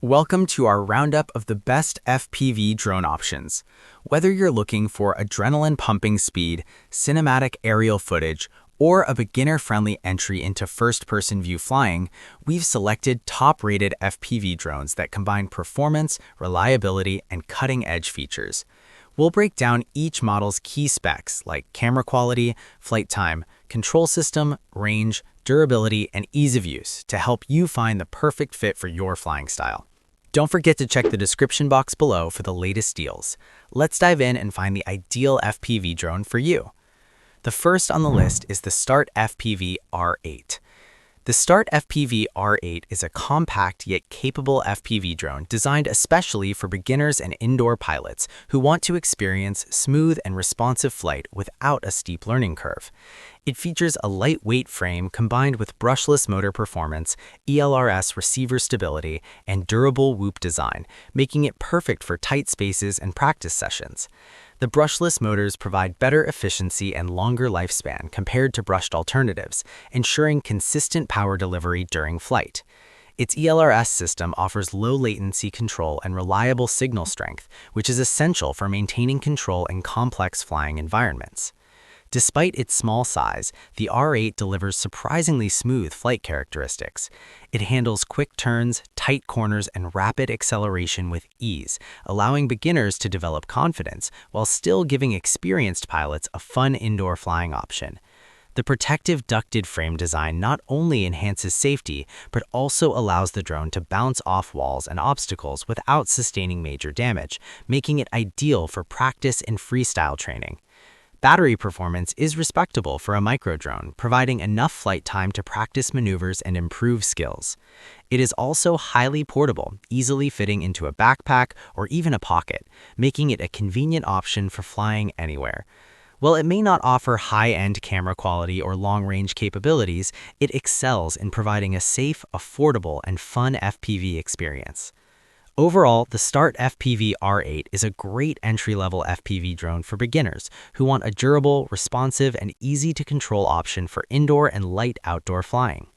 Welcome to our roundup of the best FPV drone options. Whether you're looking for adrenaline-pumping speed, cinematic aerial footage, or a beginner-friendly entry into first-person view flying, we've selected top-rated FPV drones that combine performance, reliability, and cutting-edge features. We'll break down each model's key specs like camera quality, flight time, control system, range, durability, and ease of use to help you find the perfect fit for your flying style. Don't forget to check the description box below for the latest deals. Let's dive in and find the ideal FPV drone for you. The first on the list is the Start FPV R8. The Start FPV R8 is a compact yet capable FPV drone designed especially for beginners and indoor pilots who want to experience smooth and responsive flight without a steep learning curve. It features a lightweight frame combined with brushless motor performance, ELRS receiver stability, and durable whoop design, making it perfect for tight spaces and practice sessions. The brushless motors provide better efficiency and longer lifespan compared to brushed alternatives, ensuring consistent power delivery during flight. Its ELRS system offers low latency control and reliable signal strength, which is essential for maintaining control in complex flying environments. Despite its small size, the R8 delivers surprisingly smooth flight characteristics. It handles quick turns, tight corners, and rapid acceleration with ease, allowing beginners to develop confidence while still giving experienced pilots a fun indoor flying option. The protective ducted frame design not only enhances safety, but also allows the drone to bounce off walls and obstacles without sustaining major damage, making it ideal for practice and freestyle training. Battery performance is respectable for a micro-drone, providing enough flight time to practice maneuvers and improve skills. It is also highly portable, easily fitting into a backpack or even a pocket, making it a convenient option for flying anywhere. While it may not offer high-end camera quality or long-range capabilities, it excels in providing a safe, affordable, and fun FPV experience. Overall, the Start FPV R8 is a great entry-level FPV drone for beginners who want a durable, responsive, and easy-to-control option for indoor and light outdoor flying.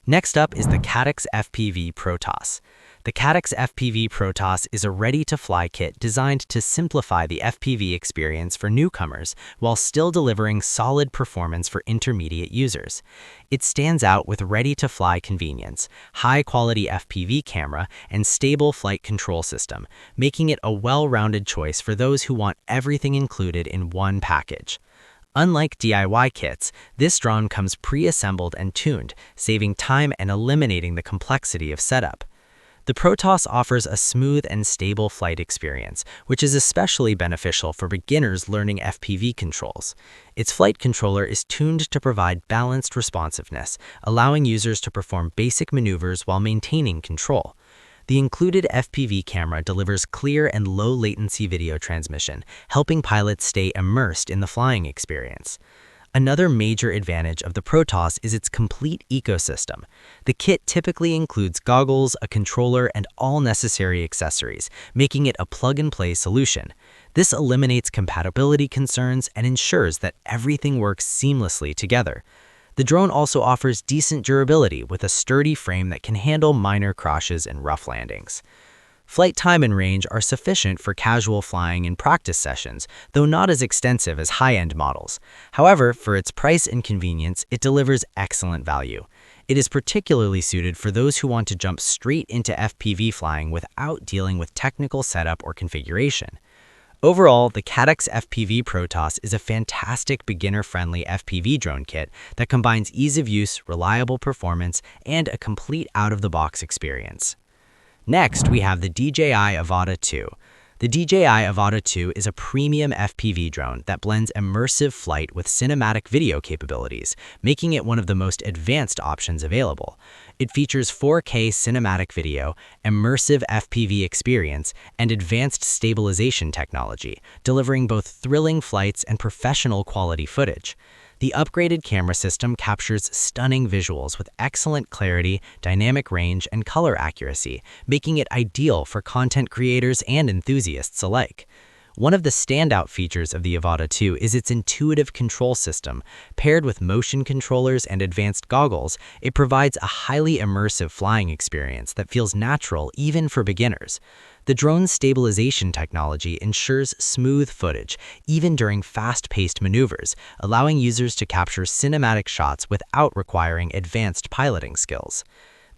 Next up is the Caddx FPV Protos. The Caddx FPV Protos is a ready-to-fly kit designed to simplify the FPV experience for newcomers while still delivering solid performance for intermediate users. It stands out with ready-to-fly convenience, high-quality FPV camera, and stable flight control system, making it a well-rounded choice for those who want everything included in one package. Unlike DIY kits, this drone comes pre-assembled and tuned, saving time and eliminating the complexity of setup. The Protos offers a smooth and stable flight experience, which is especially beneficial for beginners learning FPV controls. Its flight controller is tuned to provide balanced responsiveness, allowing users to perform basic maneuvers while maintaining control. The included FPV camera delivers clear and low-latency video transmission, helping pilots stay immersed in the flying experience. Another major advantage of the Protos is its complete ecosystem. The kit typically includes goggles, a controller, and all necessary accessories, making it a plug-and-play solution. This eliminates compatibility concerns and ensures that everything works seamlessly together. The drone also offers decent durability with a sturdy frame that can handle minor crashes and rough landings. Flight time and range are sufficient for casual flying and practice sessions, though not as extensive as high-end models. However, for its price and convenience, it delivers excellent value. It is particularly suited for those who want to jump straight into FPV flying without dealing with technical setup or configuration. Overall, the Caddx FPV Protos is a fantastic beginner-friendly FPV drone kit that combines ease of use, reliable performance, and a complete out-of-the-box experience. Next, we have the DJI Avata 2. The DJI Avata 2 is a premium FPV drone that blends immersive flight with cinematic video capabilities, making it one of the most advanced options available. It features 4K cinematic video, immersive FPV experience, and advanced stabilization technology, delivering both thrilling flights and professional quality footage. The upgraded camera system captures stunning visuals with excellent clarity, dynamic range, and color accuracy, making it ideal for content creators and enthusiasts alike. One of the standout features of the Avata 2 is its intuitive control system. Paired with motion controllers and advanced goggles, it provides a highly immersive flying experience that feels natural even for beginners. The drone's stabilization technology ensures smooth footage, even during fast-paced maneuvers, allowing users to capture cinematic shots without requiring advanced piloting skills.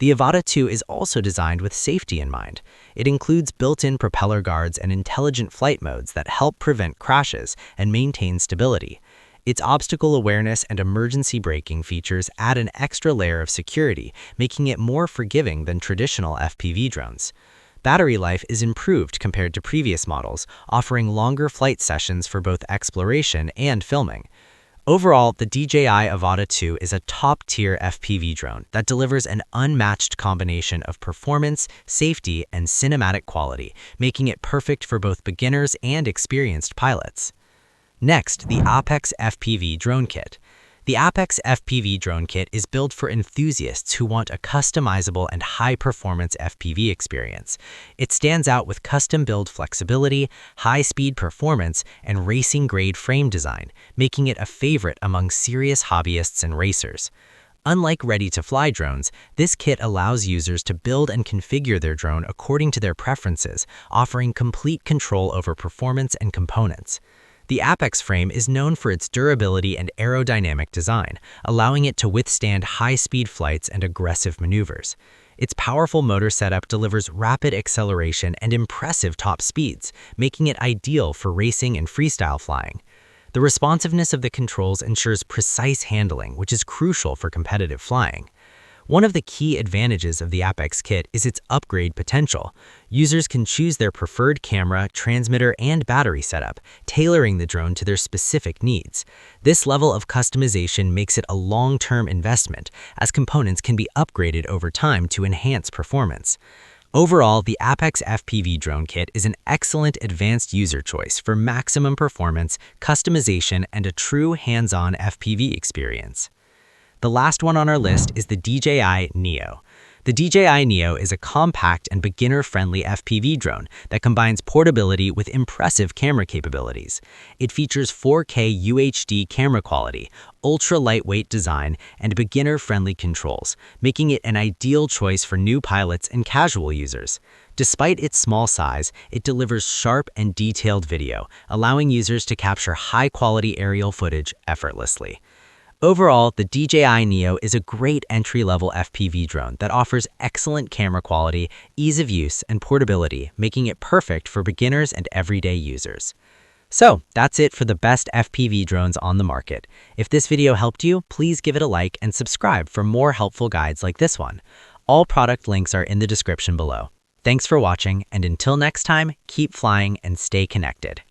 The Avata 2 is also designed with safety in mind. It includes built-in propeller guards and intelligent flight modes that help prevent crashes and maintain stability. Its obstacle awareness and emergency braking features add an extra layer of security, making it more forgiving than traditional FPV drones. Battery life is improved compared to previous models, offering longer flight sessions for both exploration and filming. Overall, the DJI Avata 2 is a top-tier FPV drone that delivers an unmatched combination of performance, safety, and cinematic quality, making it perfect for both beginners and experienced pilots. Next, the AEX FPV Drone Kit. The AEX FPV Drone Kit is built for enthusiasts who want a customizable and high-performance FPV experience. It stands out with custom-build flexibility, high-speed performance, and racing-grade frame design, making it a favorite among serious hobbyists and racers. Unlike ready-to-fly drones, this kit allows users to build and configure their drone according to their preferences, offering complete control over performance and components. The AEX frame is known for its durability and aerodynamic design, allowing it to withstand high-speed flights and aggressive maneuvers. Its powerful motor setup delivers rapid acceleration and impressive top speeds, making it ideal for racing and freestyle flying. The responsiveness of the controls ensures precise handling, which is crucial for competitive flying. One of the key advantages of the AEX kit is its upgrade potential. Users can choose their preferred camera, transmitter, and battery setup, tailoring the drone to their specific needs. This level of customization makes it a long-term investment, as components can be upgraded over time to enhance performance. Overall, the AEX FPV Drone Kit is an excellent advanced user choice for maximum performance, customization, and a true hands-on FPV experience. The last one on our list is the DJI Neo. The DJI Neo is a compact and beginner-friendly FPV drone that combines portability with impressive camera capabilities. It features 4K UHD camera quality, ultra-lightweight design, and beginner-friendly controls, making it an ideal choice for new pilots and casual users. Despite its small size, it delivers sharp and detailed video, allowing users to capture high-quality aerial footage effortlessly. Overall, the DJI Neo is a great entry-level FPV drone that offers excellent camera quality, ease of use, and portability, making it perfect for beginners and everyday users. So, that's it for the best FPV drones on the market. If this video helped you, please give it a like and subscribe for more helpful guides like this one. All product links are in the description below. Thanks for watching, and until next time, keep flying and stay connected.